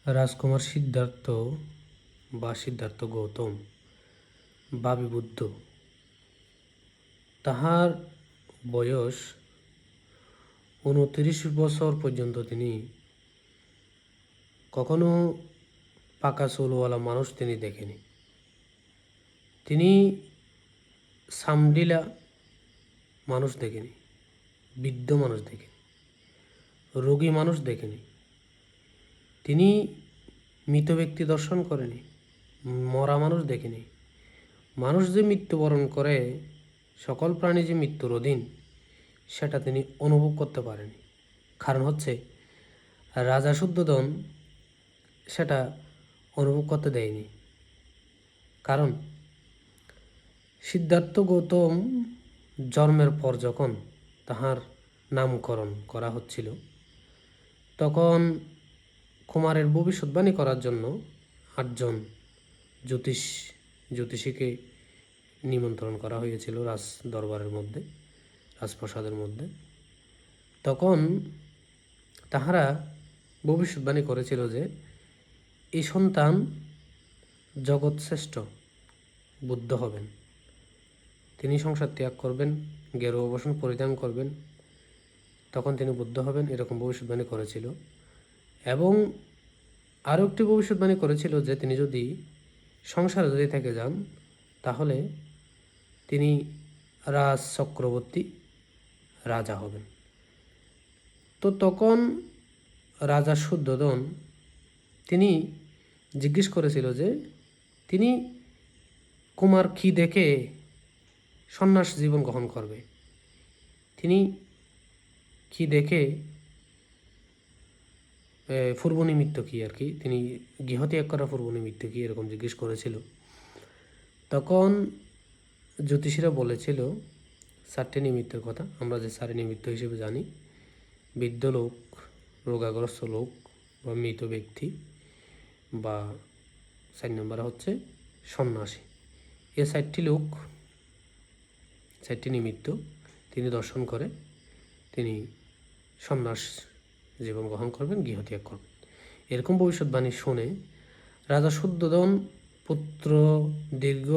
রাজকুমার সিদ্ধার্থ বা সিদ্ধার্থ গৌতম ভাবী বুদ্ধ, তাহার বয়স 29 বছর পর্যন্ত তিনি কখনো পাকা চুলওয়ালা মানুষ তিনি দেখেনি। তিনি সামডিলা মানুষ দেখেনি, বৃদ্ধ মানুষ দেখেনি, রোগী মানুষ দেখেনি। তিনি মৃত ব্যক্তি দর্শন করেনি, মরা মানুষ দেখেনি। মানুষ যে মৃত্যুবরণ করে, সকল প্রাণী যে মৃত্যুর অধীন, সেটা তিনি অনুভব করতে পারেনি। কারণ হচ্ছে রাজা শুদ্ধোধন সেটা অনুভব করতে দেয়নি। কারণ সিদ্ধার্থ গৌতম জন্মের পর যখন তাহার নামকরণ করা হচ্ছিল, তখন কুমারের ভবিষ্যৎবাণী করার জন্য 8 জন জ্যোতিষীকে নিমন্ত্রণ করা হয়েছিল রাজ দরবারের মধ্যে, রাজপ্রাসাদের মধ্যে। তখন তাহারা ভবিষ্যৎবাণী করেছিল যে এই সন্তান জগৎ শ্রেষ্ঠ বুদ্ধ হবেন, তিনি সংসার ত্যাগ করবেন, গেরুয়া বসন পরিধান করবেন, তখন তিনি বুদ্ধ হবেন, এরকম ভবিষ্যৎবাণী করেছিল। এবং আরও একটি ভবিষ্যৎবাণী করেছিল যে তিনি যদি সংসারে যদি থেকে যান, তাহলে তিনি রাজ চক্রবর্তী রাজা হবেন। তো তখন রাজা শুদ্ধোধন তিনি জিজ্ঞেস করেছিল যে তিনি কুমার কি দেখে সন্ন্যাস জীবন গ্রহণ করবে, তিনি কি দেখে পূর্বনিমিত্ত কী আর কি, তিনি গৃহত্যাগ করার পূর্বনিমিত্ত কী, এরকম জিজ্ঞেস করেছিল। তখন জ্যোতিষীরা বলেছিল 4টি নিমিত্তের কথা, আমরা যে 4 নিমিত্ত হিসেবে জানি: বৃদ্ধ লোক, রোগাগ্রস্ত লোক বা মৃত ব্যক্তি, বা 4 নম্বরে হচ্ছে সন্ন্যাসী। এ 4টি লোক, 4টি নিমিত্ত তিনি দর্শন করে তিনি সন্ন্যাস জীবন গ্রহণ করবেন, গৃহত্যাগ করবেন, এরকম ভবিষ্যৎবাণী শুনে রাজা শুদ্ধোধন পুত্র দীর্ঘ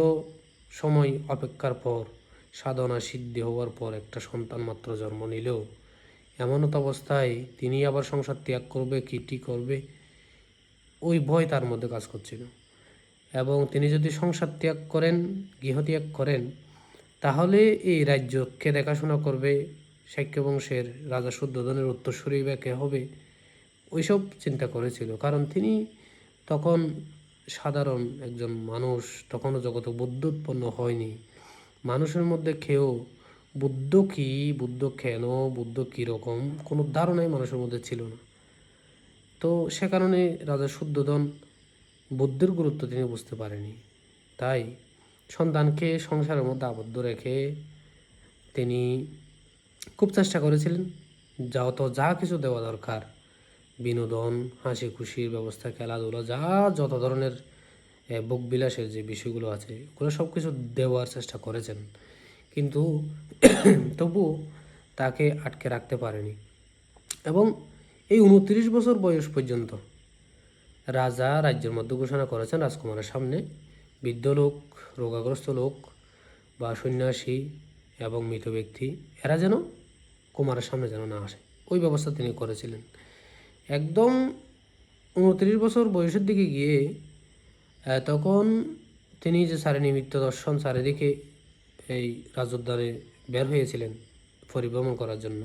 সময় অপেক্ষার পর, সাধনা সিদ্ধি হওয়ার পর একটা সন্তান মাত্র জন্ম নিলেও এমনত অবস্থায় তিনি আবার সংসার ত্যাগ করবে, কীটি করবে, ওই ভয় তার মধ্যে কাজ করছিল। এবং তিনি যদি সংসার ত্যাগ করেন, গৃহত্যাগ করেন, তাহলে এই রাজ্যকে দেখাশোনা করবে শাক্য বংশের রাজা শুদ্ধোধনের উত্তরসূরি বা কে হবে, ওইসব চিন্তা করেছিল। কারণ তিনি তখন সাধারণ একজন মানুষ, তখনও জগতে বুদ্ধ উৎপন্ন হয়নি। মানুষের মধ্যে খেয়েও বুদ্ধ কী, বুদ্ধ কেন, বুদ্ধ কীরকম, কোনো ধারণাই মানুষের মধ্যে ছিল না। তো সে কারণে রাজা শুদ্ধোধন বুদ্ধের গুরুত্ব তিনি বুঝতে পারেনি। তাই সন্তানকে সংসারের মধ্যে আবদ্ধ রেখে তিনি খুব চেষ্টা করেছিলেন যা কিছু দেওয়া দরকার, বিনোদন, হাসি খুশির ব্যবস্থা, খেলাধুলা, যত ধরনের ভোগবিলাসের যে বিষয়গুলো আছে, ওগুলো সব কিছু দেওয়ার চেষ্টা করেছেন, কিন্তু তবু তাকে আটকে রাখতে পারেনি। এবং এই 29 বছর বয়স পর্যন্ত রাজা রাজ্যের মধ্যে ঘোষণা করেছেন রাজকুমারের সামনে বৃদ্ধ লোক, রোগাগ্রস্ত লোক বা সন্ন্যাসী এবং মৃত ব্যক্তি, এরা যেন কুমারের সামনে যেন না আসে, ওই ব্যবস্থা তিনি করেছিলেন। একদম 29 বছর বয়সের দিকে গিয়ে তখন তিনি যে নিমিত্ত দর্শন চারিদিকে এই রাজোদ্যানে বের হয়েছিলেন পরিভ্রমণ করার জন্য,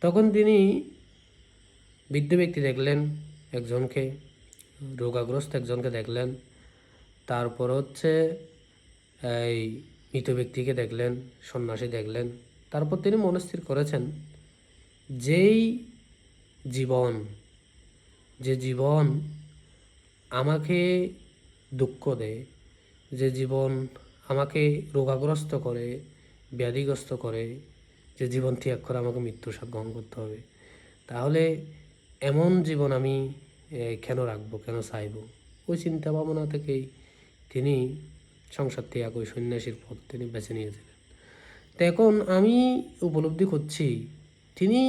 তখন তিনি বৃদ্ধ ব্যক্তি দেখলেন একজনকে, রোগাগ্রস্ত একজনকে দেখলেন, তারপর হচ্ছে এই মৃত ব্যক্তিকে দেখলেন, সন্ন্যাসী দেখলেন। তারপর তিনি মনস্থির করেছেন যেই জীবন আমাকে দুঃখ দেয়, যে জীবন আমাকে রোগাগ্রস্ত করে, ব্যাধিগ্রস্ত করে, যে জীবন ত্যাগ করে আমাকে মৃত্যুর স্বাদ গ্রহণ করতে হবে, তাহলে এমন জীবন আমি কেন রাখবো, কেন চাইব? ওই চিন্তা ভাবনা থেকেই তিনি সংসার ত্যাগ, ওই সন্ন্যাসীর পথ তিনি বেছে নিয়েছিলেন। তো এখন আমি উপলব্ধি করছি তিনি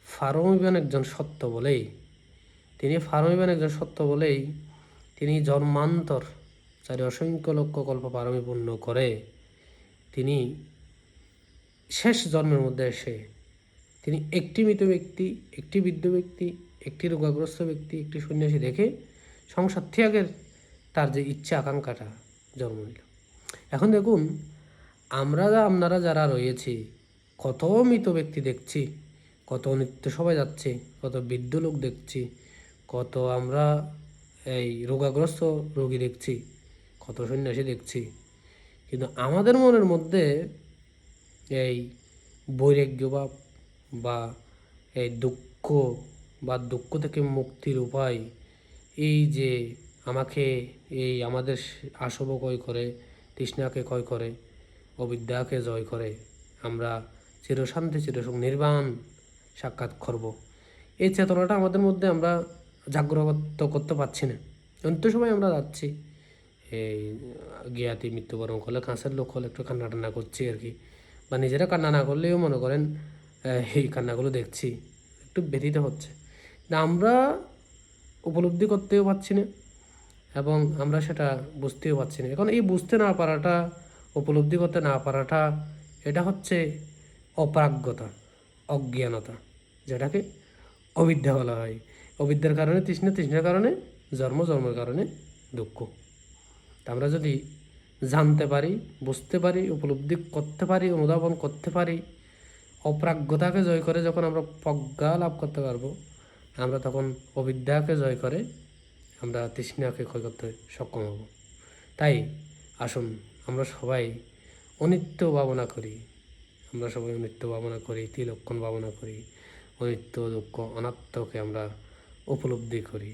পারমিবান একজন সত্য বলেই তিনি পারমিবেন একজন সত্য বলেই তিনি জন্মান্তর চারি অসংখ্য লক্ষ কল্প পারমি পূর্ণ করে তিনি শেষ জন্মের মধ্যে এসে তিনি একটি মৃত ব্যক্তি, একটি বৃদ্ধ ব্যক্তি, একটি রোগাগ্রস্ত ব্যক্তি, একটি সন্ন্যাসী দেখে সংসার ত্যাগের তার যে ইচ্ছা আকাঙ্ক্ষাটা জন্ম নিল। এখন দেখুন, আপনারা যারা রয়েছি, কত মৃত ব্যক্তি দেখছি, কত নিত্য সবাই যাচ্ছে, কত বৃদ্ধ লোক দেখছি, কত আমরা এই রোগাগ্রস্ত রোগী দেখছি, কত সন্ন্যাসী দেখছি, কিন্তু আমাদের মনের মধ্যে এই বৈরাগ্যভাব বা এই দুঃখ বা দুঃখ থেকে মুক্তির উপায়, এই যে আমাদের আসব ক্ষয় করে, তৃষ্ণাকে ক্ষয় করে, অবিদ্যাকে জয় করে আমরা চিরশান্তি চিরসুখ নির্বাণ সাক্ষাৎ করব, এই চেতনাটা আমাদের মধ্যে আমরা জাগ্রত করতে পারছি না। অন্ত সময় আমরা যাচ্ছি, এই জ্ঞাতি মৃত্যুবরণ করলে কাঁচের লোক হলে একটু কান্না টান্না করছি আর কি, বা নিজেরা কান্না না করলেও মনে করেন এই কান্নাগুলো দেখছি, একটু ব্যথিত হচ্ছে, না আমরা উপলব্ধি করতেও পারছি না এবং আমরা সেটা বুঝতেও পারছি না। এখন এই বুঝতে না পারাটা, উপলব্ধি করতে না পারাটা, এটা হচ্ছে অপ্রাজ্ঞতা, অজ্ঞানতা, যেটাকে অবিদ্যা বলা হয়। অবিদ্যার কারণে তৃষ্ণা, তৃষ্ণার কারণে জন্ম, জন্মের কারণে দুঃখ। আমরা যদি জানতে পারি, বুঝতে পারি, উপলব্ধি করতে পারি, অনুধাবন করতে পারি, অপ্রাজ্ঞতাকে জয় করে যখন আমরা প্রজ্ঞা লাভ করতে পারবো, আমরা তখন অবিদ্যাকে জয় করে আমরা তৃষ্ণাকে ক্ষয় করতে সক্ষম হব। তাই আসুন আমরা সবাই অনিত্য ভাবনা করি, ত্রিলক্ষণ ভাবনা করি, অনিত্য দুঃখ অনাত্মকে আমরা উপলব্ধি করি।